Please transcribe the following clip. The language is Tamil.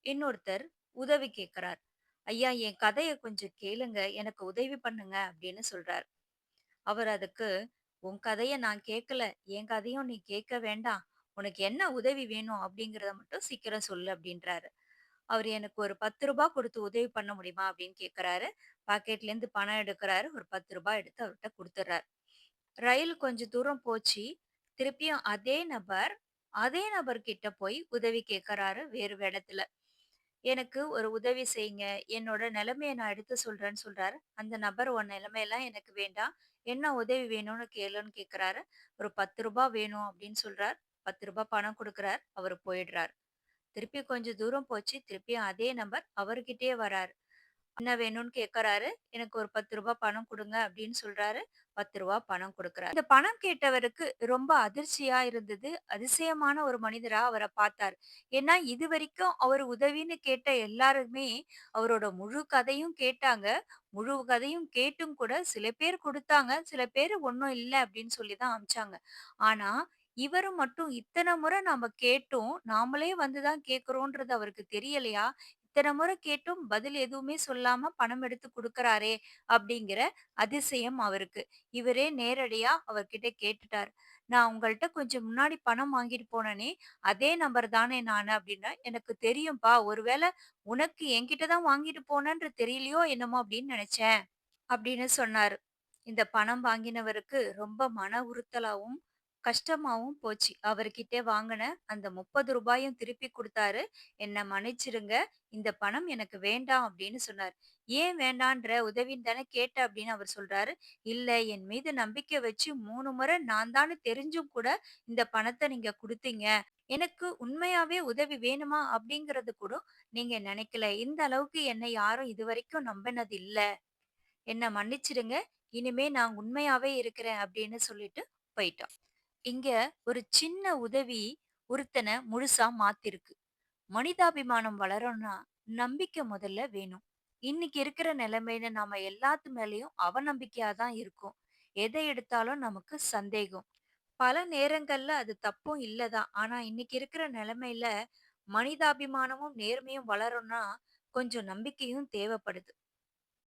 இன்னொருத்தர் உதவி கேட்கிறார். "ஐயா, என் கதைய கொஞ்சம் கேளுங்க. எனக்கு உதவி பண்ணுங்க" அப்படின்னு சொல்றார். அவர் அதுக்கு, "உன் கதைய நான் கேட்கல. என் கதையும் நீ கேட்க வேண்டாம். உனக்கு என்ன உதவி வேணும் அப்படிங்கிறத மட்டும் சீக்கிரம் சொல்லு" அப்படின்றாரு. அவரு எனக்கு ஒரு ரூ. 10 குடுத்து உதவி பண்ண முடியுமா? அப்படின்னு கேட்கிறாரு. பாக்கெட்லேருந்து பணம் எடுக்குறாரு. ஒரு ரூ. 10 எடுத்து அவர்ட்ட குடுத்துடுறாரு. ரயில் கொஞ்சம் தூரம் போச்சு. திருப்பியும் அதே நபர் கிட்ட போய் உதவி கேட்கறாரு வேறு இடத்துல. எனக்கு ஒரு உதவி செய்யுங்க. என்னோட நிலைமைய நான் எடுத்து சொல்றேன்னு சொல்றாரு. அந்த நபர் உன் நிலைமையெல்லாம் எனக்கு வேண்டாம். என்ன உதவி வேணும்னு கேளுன்னு கேட்கறாரு. ஒரு ரூ. 10 வேணும் அப்படின்னு சொல்றார். ரூ. 10 பணம் குடுக்குறார். அவரு போயிடுறார். திருப்பி கொஞ்சம் தூரம் போச்சு. திருப்பியும் அதே நபர் அவர்கிட்டயே வராரு. என்ன வேணும்னு கேட்கறாரு. எனக்கு ஒரு ரூ. 10 பணம் குடுங்க அப்படின்னு சொல்றாரு. ரூ. 10 பணம் குடுக்குறாரு. இந்த பணம் கேட்டவருக்கு ரொம்ப அதிர்ச்சியா இருந்தது. அதிசயமான ஒரு மனிதரா அவர பார்த்தார். ஏன்னா இதுவரைக்கும் அவர் உதவின்னு கேட்ட எல்லாருமே அவரோட முழு கதையும் கேட்டாங்க. முழு கதையும் கேட்டும் கூட சில பேர் குடுத்தாங்க. சில பேரு ஒண்ணும் இல்ல அப்படின்னு சொல்லி தான் அனுப்பிச்சாங்க. ஆனா இவரு மட்டும் இத்தன முறை நாம கேட்டும், நாமளே வந்து தான் கேட்கிறோன்றது அவருக்கு தெரியலையா? இத்தன முறை கேட்டும் பதில் எதுவுமே சொல்லாம பணம் எடுத்து குடுக்குறாரே! அப்படிங்கிற அதிசயம் அவருக்கு. இவரே நேரடியா அவர்கிட்ட கேட்டுட்டாரு. "நான் உங்கள்ட்ட கொஞ்சம் முன்னாடி பணம் வாங்கிட்டு போனேனே, அதே நபர் தானே நானு?" அப்படின்னா, "எனக்கு தெரியும்பா. ஒருவேள உனக்கு என்கிட்ட தான் வாங்கிட்டு போனேன்று தெரியலையோ என்னமோ அப்படின்னு நெனச்சேன்." அப்படின்னு சொன்னாரு. இந்த பணம் வாங்கினவருக்கு ரொம்ப மன உறுத்தலாவும், கஷ்டமாவும் போச்சு. அவர்கிட்ட வாங்குன அந்த ரூ. 30யும் திருப்பி குடுத்தாரு. "என்ன மன்னிச்சிடுங்க. இந்த பணம் எனக்கு வேண்டாம்" அப்படின்னு சொன்னாரு. "ஏன் வேண்டான்ற? உதவின்னு தானே கேட்ட" அப்படின்னு அவர் சொல்றாரு. "இல்ல, என் மீது நம்பிக்கை வச்சு 3 முறை நான் தான்னு தெரிஞ்சும் கூட இந்த பணத்த நீங்க குடுத்தீங்க. எனக்கு உண்மையாவே உதவி வேணுமா அப்படிங்கிறது கூட நீங்க நெனைக்கல. இந்த அளவுக்கு என்ன யாரும் இதுவரைக்கும் நம்பினது இல்ல. என்ன மன்னிச்சிடுங்க. இனிமே நான் உண்மையாவே இருக்கிறேன்" அப்படின்னு சொல்லிட்டு போயிட்டான். இங்க ஒரு சின்ன உதவி ஒருத்தன முழுசா மாத்திருக்கு. மனிதாபிமானம் வளரணும்னா நம்பிக்கை முதல்ல வேணும். இன்னைக்கு இருக்கிற நிலைமையில நாம எல்லாத்து மேலயும் அவநம்பிக்கையா தான் இருக்கோம். எதை எடுத்தாலும் நமக்கு சந்தேகம். பல நேரங்கள்ல அது தப்பும் இல்லதான். ஆனா இன்னைக்கு இருக்கிற நிலைமையில மனிதாபிமானமும் நேர்மையும் வளரணும்னா கொஞ்சம் நம்பிக்கையும் தேவைப்படுது.